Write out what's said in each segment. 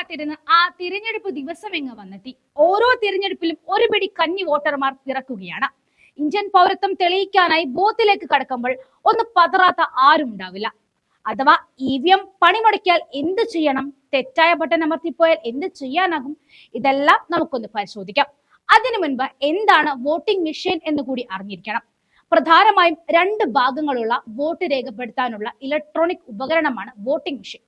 കാത്തിരുന്ന് ആ തിരഞ്ഞെടുപ്പ് ദിവസം എങ്ങ് വന്നെത്തി. ഓരോ തിരഞ്ഞെടുപ്പിലും ഒരു പിടി കന്നി വോട്ടർമാർ പിറക്കുകയാണ്. ഇന്ത്യൻ പൗരത്വം തെളിയിക്കാനായി ബൂത്തിലേക്ക് കടക്കുമ്പോൾ ഒന്ന് പതറാത്ത ആരും ഉണ്ടാവില്ല. അഥവാ EVM പണിമുടക്കിയാൽ എന്ത് ചെയ്യണം, തെറ്റായ ബട്ടൺ അമർത്തിപ്പോയാൽ എന്ത് ചെയ്യാനാകും, ഇതെല്ലാം നമുക്കൊന്ന് പരിശോധിക്കാം. അതിനു മുൻപ് എന്താണ് വോട്ടിംഗ് മെഷീൻ എന്ന് കൂടി അറിഞ്ഞിരിക്കണം. പ്രധാനമായും രണ്ട് ഭാഗങ്ങളുള്ള വോട്ട് രേഖപ്പെടുത്താനുള്ള ഇലക്ട്രോണിക് ഉപകരണമാണ് വോട്ടിംഗ് മെഷീൻ.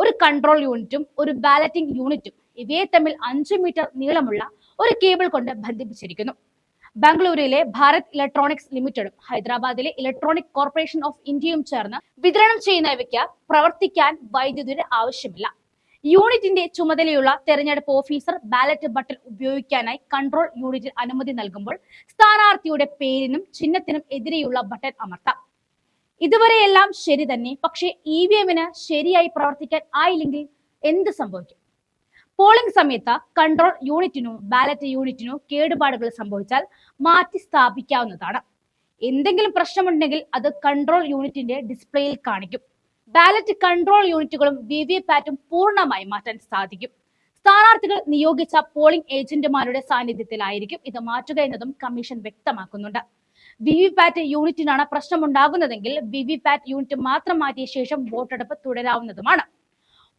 ഒരു കൺട്രോൾ യൂണിറ്റും ഒരു ബാലറ്റിംഗ് യൂണിറ്റും ഇവയെ തമ്മിൽ 5 മീറ്റർ നീളമുള്ള ഒരു കേബിൾ കൊണ്ട് ബന്ധിപ്പിച്ചിരിക്കുന്നു. ബാംഗ്ലൂരിലെ ഭാരത് ഇലക്ട്രോണിക്സ് ലിമിറ്റഡും ഹൈദരാബാദിലെ ഇലക്ട്രോണിക് കോർപ്പറേഷൻ ഓഫ് ഇന്ത്യയും ചേർന്ന് വിതരണം ചെയ്യുന്നവയ്ക്ക് പ്രവർത്തിക്കാൻ വൈദ്യുതിയുടെ ആവശ്യമില്ല. യൂണിറ്റിന്റെ ചുമതലയുള്ള തെരഞ്ഞെടുപ്പ് ഓഫീസർ ബാലറ്റ് ബട്ടൺ ഉപയോഗിക്കാനായി കൺട്രോൾ യൂണിറ്റിൽ അനുമതി നൽകുമ്പോൾ സ്ഥാനാർത്ഥിയുടെ പേരിനും ചിഹ്നത്തിനും എതിരെയുള്ള ബട്ടൺ അമർത്താം. ഇതുവരെയെല്ലാം ശരി തന്നെ. പക്ഷേ EVM ശരിയായി പ്രവർത്തിക്കാൻ ആയില്ലെങ്കിൽ എന്ത് സംഭവിക്കും? പോളിംഗ് സമയത്ത് കൺട്രോൾ യൂണിറ്റിനോ ബാലറ്റ് യൂണിറ്റിനോ കേടുപാടുകൾ സംഭവിച്ചാൽ മാറ്റി സ്ഥാപിക്കാവുന്നതാണ്. എന്തെങ്കിലും പ്രശ്നമുണ്ടെങ്കിൽ അത് കൺട്രോൾ യൂണിറ്റിന്റെ ഡിസ്പ്ലേയിൽ കാണിക്കും. ബാലറ്റ് കൺട്രോൾ യൂണിറ്റുകളും VVPATും പൂർണ്ണമായി മാറ്റാൻ സാധിക്കും. സ്ഥാനാർത്ഥികൾ നിയോഗിച്ച പോളിംഗ് ഏജന്റുമാരുടെ സാന്നിധ്യത്തിലായിരിക്കും ഇത് മാറ്റുക എന്നതും കമ്മീഷൻ വ്യക്തമാക്കുന്നുണ്ട്. VVPAT യൂണിറ്റിനാണ് പ്രശ്നമുണ്ടാകുന്നതെങ്കിൽ VVPAT യൂണിറ്റ് മാത്രം മാറ്റിയ ശേഷം വോട്ടെടുപ്പ് തുടരാവുന്നതുമാണ്.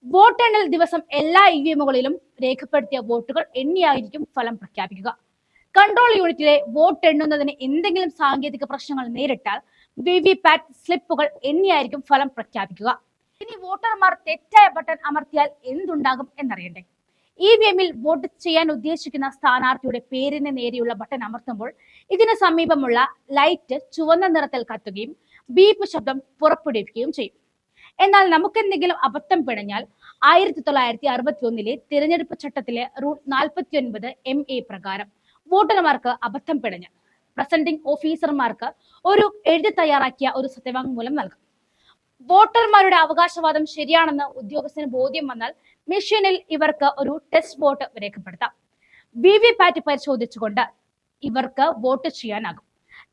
വോട്ടെണ്ണൽ ദിവസം എല്ലാ EVMകളിലും രേഖപ്പെടുത്തിയ വോട്ടുകൾ എണ്ണിയായിരിക്കും ഫലം പ്രഖ്യാപിക്കുക. കൺട്രോൾ യൂണിറ്റിലെ വോട്ട് എണ്ണുന്നതിന് എന്തെങ്കിലും സാങ്കേതിക പ്രശ്നങ്ങൾ നേരിട്ടാൽ VVPAT സ്ലിപ്പുകൾ എണ്ണിയായിരിക്കും ഫലം പ്രഖ്യാപിക്കുക. ഇനി വോട്ടർമാർ തെറ്റായ ബട്ടൺ അമർത്തിയാൽ എന്തുണ്ടാകും എന്നറിയണ്ടേ? EVMൽ വോട്ട് ചെയ്യാൻ ഉദ്ദേശിക്കുന്ന സ്ഥാനാർത്ഥിയുടെ പേരിന് നേരെയുള്ള ബട്ടൺ അമർത്തുമ്പോൾ ഇതിന് സമീപമുള്ള ലൈറ്റ് ചുവന്ന നിറത്തിൽ കത്തുകയും ബീപ്പ് ശബ്ദം പുറപ്പെടുവിക്കുകയും ചെയ്യും. എന്നാൽ നമുക്കെന്തെങ്കിലും അബദ്ധം പിണഞ്ഞാൽ 1961 തിരഞ്ഞെടുപ്പ് ചട്ടത്തിലെ റൂൾ 49MA പ്രകാരം വോട്ടർമാർക്ക് അബദ്ധം പിണഞ്ഞാൽ പ്രസന്റിംഗ് ഓഫീസർമാർക്ക് ഒരു എഴുതി തയ്യാറാക്കിയ ഒരു സത്യവാങ്മൂലം നൽകും. വോട്ടർമാരുടെ അവകാശവാദം ശരിയാണെന്ന് ഉദ്യോഗസ്ഥന് ബോധ്യം വന്നാൽ മെഷീനിൽ ഇവർക്ക് ഒരു ടെസ്റ്റ് വോട്ട് രേഖപ്പെടുത്താം. VVPAT പരിശോധിച്ചുകൊണ്ട് ഇവർക്ക് വോട്ട് ചെയ്യാനാകും.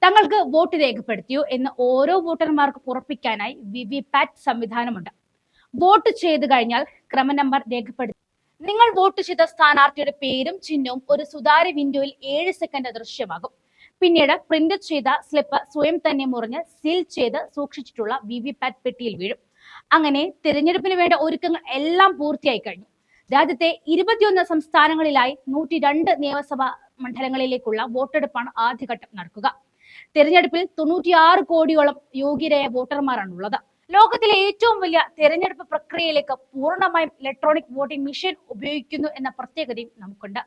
തങ്ങൾക്ക് വോട്ട് രേഖപ്പെടുത്തിയോ എന്ന് ഓരോ വോട്ടർമാർക്കും ഉറപ്പിക്കാനായി VVPAT സംവിധാനമുണ്ട്. വോട്ട് ചെയ്തു കഴിഞ്ഞാൽ ക്രമ നമ്പർ രേഖപ്പെടുത്തി നിങ്ങൾ വോട്ട് ചെയ്ത സ്ഥാനാർത്ഥിയുടെ പേരും ചിഹ്നവും ഒരു സുതാര്യ വിൻഡോയിൽ 7 സെക്കൻഡ് ദൃശ്യമാകും. പിന്നീട് പ്രിന്റ് ചെയ്ത സ്ലിപ്പ് സ്വയം തന്നെ മുറിഞ്ഞ് സീൽ ചെയ്ത് സൂക്ഷിച്ചിട്ടുള്ള VVPAT പെട്ടിയിൽ വീഴും. അങ്ങനെ തിരഞ്ഞെടുപ്പിന് വേണ്ട ഒരുക്കങ്ങൾ എല്ലാം പൂർത്തിയായി കഴിഞ്ഞു. രാജ്യത്തെ 21 സംസ്ഥാനങ്ങളിലായി 102 നിയമസഭാ മണ്ഡലങ്ങളിലേക്കുള്ള വോട്ടെടുപ്പാണ് ആദ്യഘട്ടം നടക്കുക. തിരഞ്ഞെടുപ്പിൽ 96 കോടിയോളം യോഗ്യരായ വോട്ടർമാരാണുള്ളത്. ലോകത്തിലെ ഏറ്റവും വലിയ തെരഞ്ഞെടുപ്പ് പ്രക്രിയയിലേക്ക് പൂർണ്ണമായും ഇലക്ട്രോണിക് വോട്ടിംഗ് മെഷീൻ ഉപയോഗിക്കുന്നു എന്ന പ്രത്യേകതയും നമുക്കുണ്ട്.